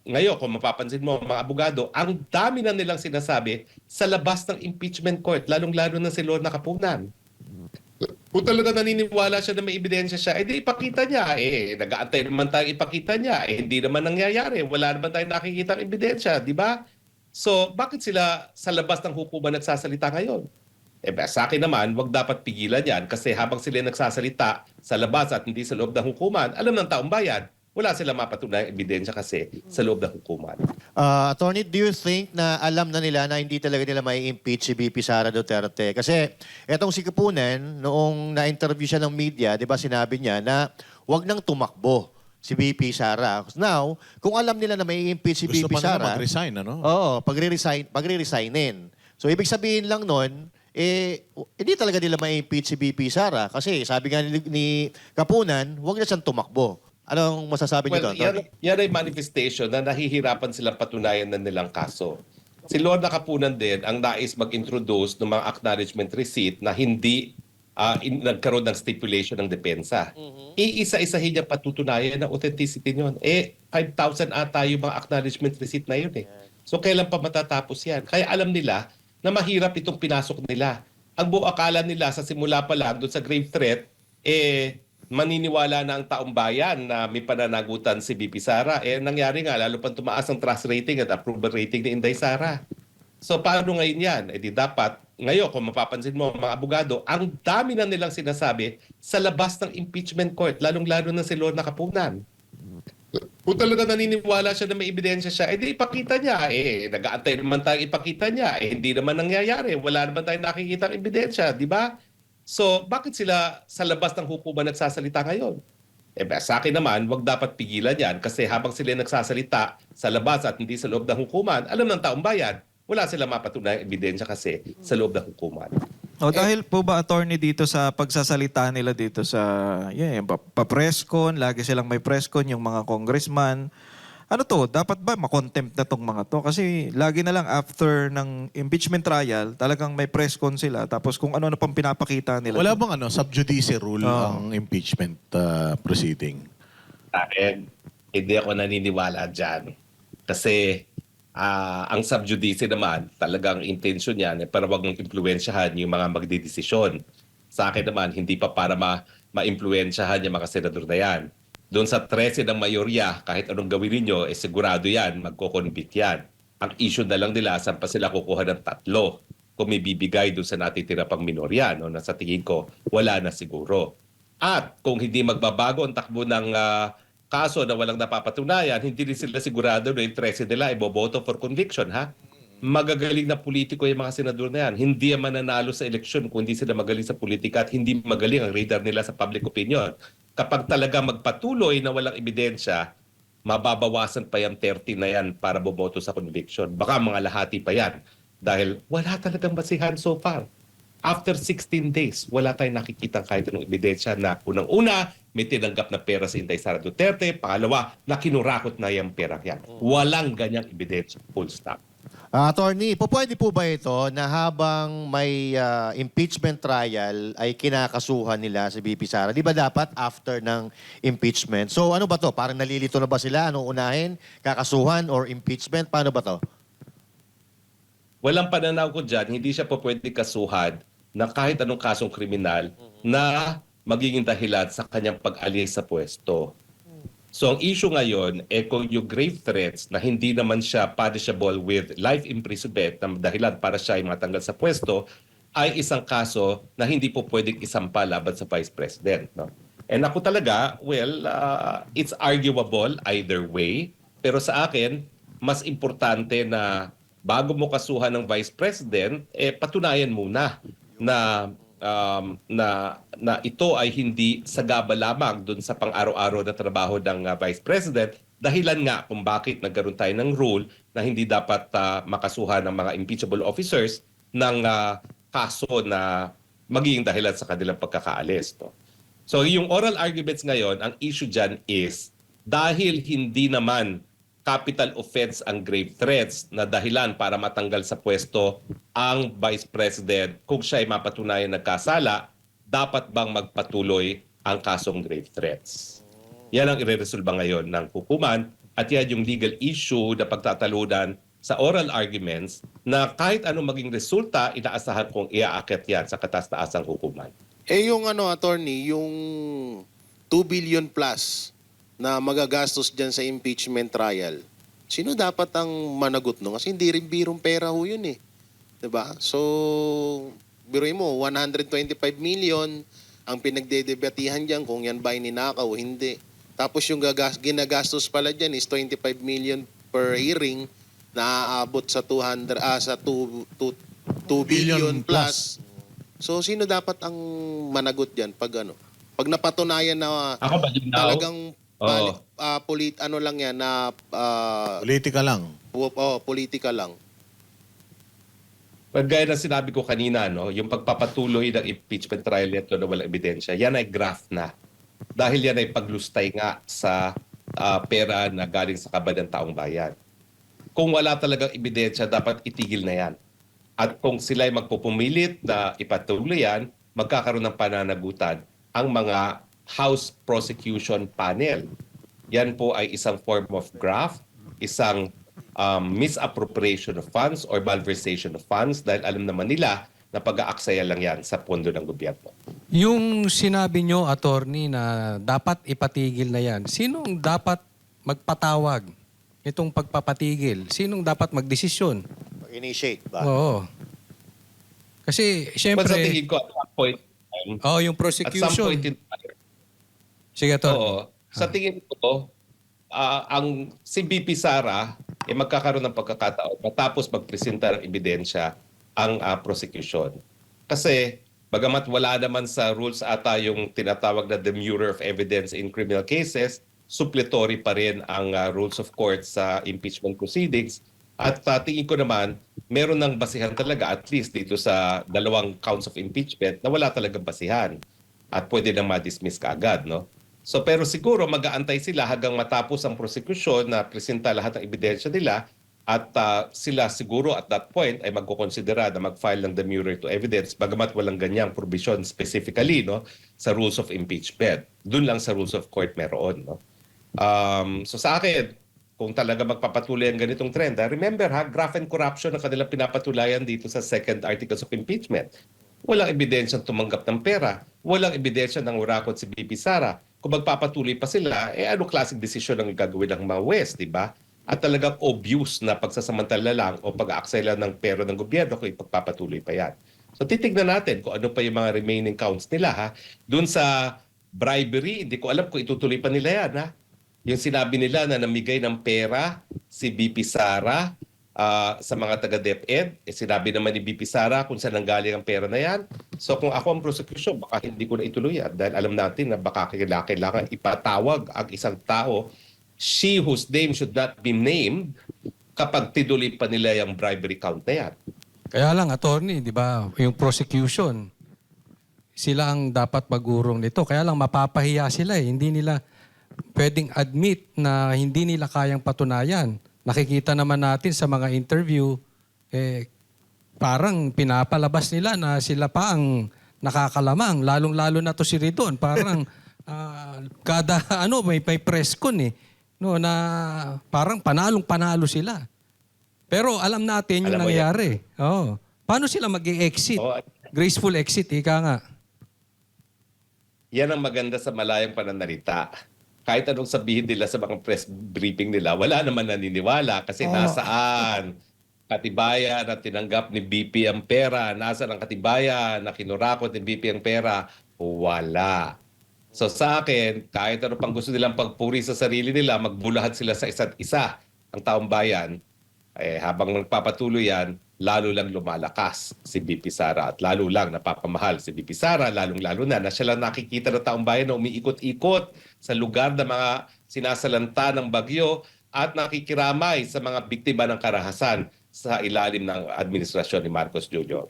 ngayon, kung mapapansin mo, mga abogado, ang dami na nilang sinasabi sa labas ng impeachment court, lalong-lalo na si Lorna Kapunan. Kung talaga naniniwala siya na may ebidensya siya, edi ipakita niya. Nag-aantay naman tayo ipakita niya. Hindi naman nangyayari. Wala naman tayong nakikita ng ebidensya, di ba? So, bakit sila sa labas ng hukuman nagsasalita ngayon? Sa akin naman, wag dapat pigilan yan kasi habang sila nagsasalita sa labas at hindi sa loob ng hukuman, alam ng taong bayan, wala silang mapatunayang ebidensya kasi sa loob ng hukuman. Attorney, do you think na alam na nila na hindi talaga nila may impeach si VP Sara Duterte? Kasi etong si Kapunan, noong na-interview siya ng media, di ba sinabi niya na wag nang tumakbo si VP Sara. Now, kung alam nila na may impeach si Gusto VP pa nila Sara, mag-resign, ano? oo, pagre-resignin. So, ibig sabihin lang nun, hindi talaga nila may impeach si VP Sara. Kasi sabi nga ni Kapunan, wag na siyang tumakbo. Anong masasabi niyo doon? Yan ay manifestation na nahihirapan silang patunayan na nilang kaso. Si Lorna Kapunan din ang nais mag-introduce ng mga acknowledgement receipt na hindi nagkaroon ng stipulation ng depensa. Iisa-isahin niya patutunayan ng authenticity niyon. 5,000 ata yung mga acknowledgement receipt na yun eh. So kailan pa matatapos yan? Kaya alam nila na mahirap itong pinasok nila. Ang buong akala nila sa simula pa lang doon sa grave threat, maniniwala na ang taong bayan na may pananagutan si VP Sara. Nangyari nga, lalo pang tumaas ang trust rating at approval rating ni Inday Sara. So paano ngayon yan? Dapat, ngayon kung mapapansin mo mga abogado, ang dami na nilang sinasabi sa labas ng impeachment court, lalong-lalo na si Lorna Kapunan. Kung talaga naniniwala siya na may ebidensya siya, edi ipakita niya. Nag-aantay naman tayo ipakita niya. Hindi naman nangyayari. Wala naman tayong nakikita ng ebidensya, di ba? So, bakit sila sa labas ng hukuman nagsasalita ngayon? Sa akin naman, wag dapat pigilan yan kasi habang sila nagsasalita sa labas at hindi sa loob ng hukuman, alam ng taong bayan, wala silang mapatunayang ebidensya kasi sa loob ng hukuman. O dahil po ba, attorney, dito sa pagsasalita nila dito sa pa-presscon, lagi silang may presscon yung mga congressman. Ano to? Dapat ba makontempt na tong mga to? Kasi lagi na lang after ng impeachment trial, talagang may presscon sila. Tapos kung ano-ano pang pinapakita nila. Wala bang sub judice rule ang impeachment proceeding? Sa akin, hindi ako naniniwala dyan. Kasi ang sub judice naman, talagang intention yan para wag mong impluwensyahan yung mga magdidesisyon. Sa akin naman, hindi pa para ma-impluwensyahan yung mga senador na yan. Doon sa 13 ng mayorya, kahit anong gawin ninyo, sigurado yan, magko-convict yan. Ang issue na lang nila, saan pa sila kukuha ng 3 kung may bibigay doon sa natitira pang minorya, no, na sa tingin ko, wala na siguro. At kung hindi magbabago ang takbo ng kaso na walang napapatunayan, hindi rin sila sigurado na yung 13 nila iboboto for conviction, ha? Magagaling na politiko yung mga senador na yan. Hindi yan mananalo sa eleksyon kung hindi sila magaling sa politika at hindi magaling ang radar nila sa public opinion. Kapag talaga magpatuloy na walang ebidensya, mababawasan pa yung 30 na yan para boboto sa conviction. Baka mga lahati pa yan. Dahil wala talagang basihan so far. After 16 days, wala tayong nakikita kahit anong ebidensya na unang-una, may tinanggap na pera si Inday Sara Duterte. Pangalawa, na kinurakot na yung pera yan. Walang ganyang ebidensya. Full stop. Attorney, pwede po ba ito na habang may impeachment trial ay kinakasuhan nila si VP Sara? Di ba dapat after ng impeachment? So ano ba to? Parang nalilito na ba sila? Anong unahin? Kakasuhan or impeachment? Paano ba to? Walang pananaw ko dyan, hindi siya po pwede kasuhan na kahit anong kasong kriminal na magiging dahilan sa kanyang pag-alis sa pwesto. So ang issue ngayon, kung yung grave threats na hindi naman siya punishable with life imprisonment na dahilan para siya ay matanggal sa pwesto, ay isang kaso na hindi po pwedeng isampa laban sa Vice President. No? And ako talaga, it's arguable either way. Pero sa akin, mas importante na bago mo kasuhan ng Vice President, patunayan muna na ito ay hindi sagaba lamang dun sa pang-araw-araw na trabaho ng Vice President. Dahilan nga kung bakit nagkaroon tayo ng rule na hindi dapat makasuhan ng mga impeachable officers ng kaso na magiging dahilan sa kanilang pagkakaalis. No? So yung oral arguments ngayon, ang issue dyan is dahil hindi naman capital offense ang grave threats na dahilan para matanggal sa pwesto ang Vice President kung siya ay mapatunayan nagkasala, dapat bang magpatuloy ang kasong grave threats? Yan ang ireresolba ngayon ng hukuman At yan yung legal issue na pagtatalunan sa oral arguments na kahit anong maging resulta, inaasahan kong iaakit yan sa katas-taasang hukuman. Eh yung attorney, yung 2 billion plus na magagastos dyan sa impeachment trial, sino dapat ang managot no? Kasi hindi rin birong pera ho yun eh. 'Di ba? So, biruin mo, 125 million ang pinagdedebatihan dyan kung yan ba ay ninakaw o hindi. Tapos yung ginagastos pala dyan is 25 million per hearing na aabot sa 2 billion plus. So sino dapat ang managot diyan pag pag napatunayan na Ako ba, Jim, now? talagang Oo. lang yan na Politika lang. politika lang. Gaya ng sinabi ko kanina, no, yung pagpapatuloy ng impeachment trial nito na walang ebidensya, yan ay graft na. Dahil yan ay paglustay nga sa pera na galing sa kaban ng taong bayan. Kung wala talagang ebidensya, dapat itigil na yan. At kung sila ay magpupumilit na ipatuloy yan, magkakaroon ng pananagutan ang mga House Prosecution Panel. Yan po ay isang form of graft, isang misappropriation of funds or malversation of funds dahil alam naman nila na pag-aaksaya lang yan sa pondo ng gobyerno. Yung sinabi nyo, attorney, na dapat ipatigil na yan, sinong dapat magpatawag itong pagpapatigil? Sinong dapat magdesisyon? Mag-initiate ba? Oo. Kasi, But sa syempre, tingin ko, at some point, yung at some prosecution. point in time, Sige, attorney. oo, sa tingin ko, ang si BP Sara magkakaroon ng pagkakataon matapos magpresenta ng ebidensya ang prosecution. Kasi bagamat wala naman sa rules ata yung tinatawag na demurrer of evidence in criminal cases, suppletory pa rin ang rules of court sa impeachment proceedings. At tingin ko naman, meron ng basihan talaga at least dito sa 2 counts of impeachment na wala talagang basihan. At pwede nang ma-dismiss kaagad, no? So pero siguro mag-aantay sila hanggang matapos ang prosecution na presenta lahat ng ebidensya nila at sila siguro at that point ay magkukonsidera na mag-file ng demurrer to evidence bagamat walang ganyang provision specifically no sa rules of impeachment. Doon lang sa rules of court meron, no. So sa akin, kung talaga magpapatuloy ang ganitong trend, remember graft and corruption ang kanilang pinapatulayan dito sa second articles of impeachment. Walang ebidensyang tumanggap ng pera. Walang ebidensya ng urakot si BP Sara. Kung magpapatuloy pa sila, ano klaseng desisyon ang gagawin ng mga West, di ba? At talagang obvious na pagsasamantala lang o pag-aaksaya lang ng pera ng gobyerno kung ipagpapatuloy pa yan. So titignan natin kung ano pa yung mga remaining counts nila. Doon sa bribery, hindi ko alam kung itutuloy pa nila yan. Yung sinabi nila na namigay ng pera si BP Sara sa mga taga-DepEd, sinabi naman ni BP Sara kung saan nanggaling ang pera na yan. So kung ako ang prosecution, baka hindi ko na ituloy yan dahil alam natin na baka kailangan ipatawag ang isang tao, she whose name should not be named, kapag tinuloy pa nila yung bribery count na yan. Kaya lang, attorney, di ba, yung prosecution, sila ang dapat magurong nito. Kaya lang, mapapahiya sila eh. Hindi nila pwedeng admit na hindi nila kayang patunayan. Nakikita naman natin sa mga interview, parang pinapalabas nila na sila pa ang nakakalamang. Lalong-lalo na to si Ridon. Parang kada may press con eh. No, na parang panalong-panalo sila. Pero alam natin yung Alam mo nangyari. Oh. Paano sila mag-exit? Oh, Graceful exit, ika nga. yan ang maganda sa malayang pananalita. Kahit anong sabihin nila sa mga press briefing nila, wala naman naniniwala kasi nasaan katibayan na tinanggap ni BP ang pera, nasaan ang katibayan na kinurakot ni BP ang pera, wala. So sa akin, kahit ano pang gusto nilang pagpuri sa sarili nila, magbulahat sila sa isa't isa, ang taong bayan, habang magpapatuloy yan, lalo lang lumalakas si BP Sara at lalo lang napapamahal si BP Sara, lalong-lalo na siya lang nakikita ng taong bayan na umiikot-ikot sa lugar ng mga sinasalanta ng bagyo at nakikiramay sa mga biktima ng karahasan sa ilalim ng administrasyon ni Marcos Jr.